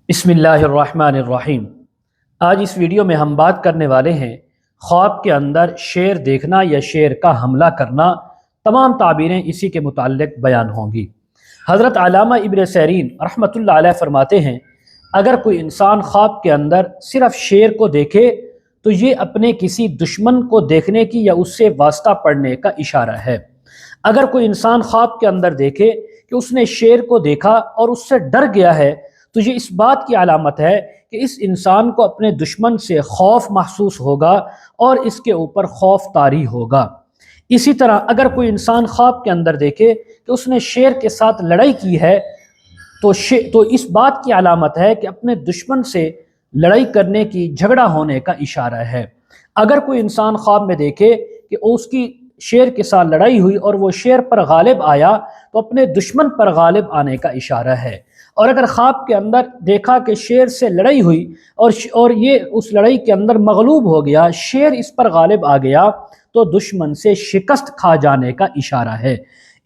بسم اللہ الرحمن الرحیم۔ آج اس ویڈیو میں ہم بات کرنے والے ہیں خواب کے اندر شیر دیکھنا یا شیر کا حملہ کرنا۔ تمام تعبیریں اسی کے متعلق بیان ہوں گی۔ حضرت علامہ ابن سیرین رحمۃ اللہ علیہ فرماتے ہیں، اگر کوئی انسان خواب کے اندر صرف شیر کو دیکھے تو یہ اپنے کسی دشمن کو دیکھنے کی یا اس سے واسطہ پڑھنے کا اشارہ ہے۔ اگر کوئی انسان خواب کے اندر دیکھے کہ اس نے شیر کو دیکھا اور اس سے ڈر گیا ہے تو یہ اس بات کی علامت ہے کہ اس انسان کو اپنے دشمن سے خوف محسوس ہوگا اور اس کے اوپر خوف طاری ہوگا۔ اسی طرح اگر کوئی انسان خواب کے اندر دیکھے کہ اس نے شیر کے ساتھ لڑائی کی ہے تو اس بات کی علامت ہے کہ اپنے دشمن سے لڑائی کرنے کی، جھگڑا ہونے کا اشارہ ہے۔ اگر کوئی انسان خواب میں دیکھے کہ اس کی شیر کے ساتھ لڑائی ہوئی اور وہ شیر پر غالب آیا تو اپنے دشمن پر غالب آنے کا اشارہ ہے۔ اور اگر خواب کے اندر دیکھا کہ شیر سے لڑائی ہوئی اور یہ اس لڑائی کے اندر مغلوب ہو گیا، شیر اس پر غالب آ گیا، تو دشمن سے شکست کھا جانے کا اشارہ ہے۔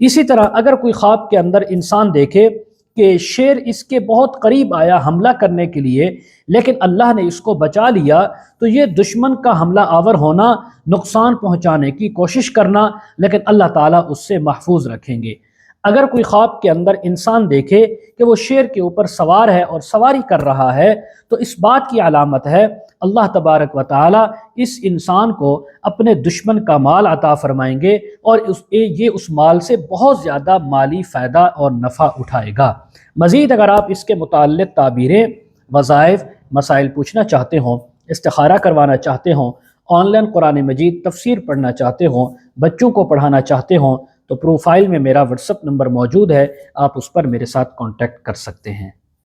اسی طرح اگر کوئی خواب کے اندر انسان دیکھے کہ شیر اس کے بہت قریب آیا حملہ کرنے کے لیے لیکن اللہ نے اس کو بچا لیا، تو یہ دشمن کا حملہ آور ہونا، نقصان پہنچانے کی کوشش کرنا، لیکن اللہ تعالیٰ اس سے محفوظ رکھیں گے۔ اگر کوئی خواب کے اندر انسان دیکھے کہ وہ شیر کے اوپر سوار ہے اور سواری کر رہا ہے تو اس بات کی علامت ہے اللہ تبارک و تعالی اس انسان کو اپنے دشمن کا مال عطا فرمائیں گے اور یہ اس مال سے بہت زیادہ مالی فائدہ اور نفع اٹھائے گا۔ مزید اگر آپ اس کے متعلق تعبیریں، وظائف، مسائل پوچھنا چاہتے ہوں، استخارہ کروانا چاہتے ہوں، آن لائن قرآن مجید تفسیر پڑھنا چاہتے ہوں، بچوں کو پڑھانا چاہتے ہوں، تو پروفائل میں میرا واٹس ایپ نمبر موجود ہے، آپ اس پر میرے ساتھ کانٹیکٹ کر سکتے ہیں۔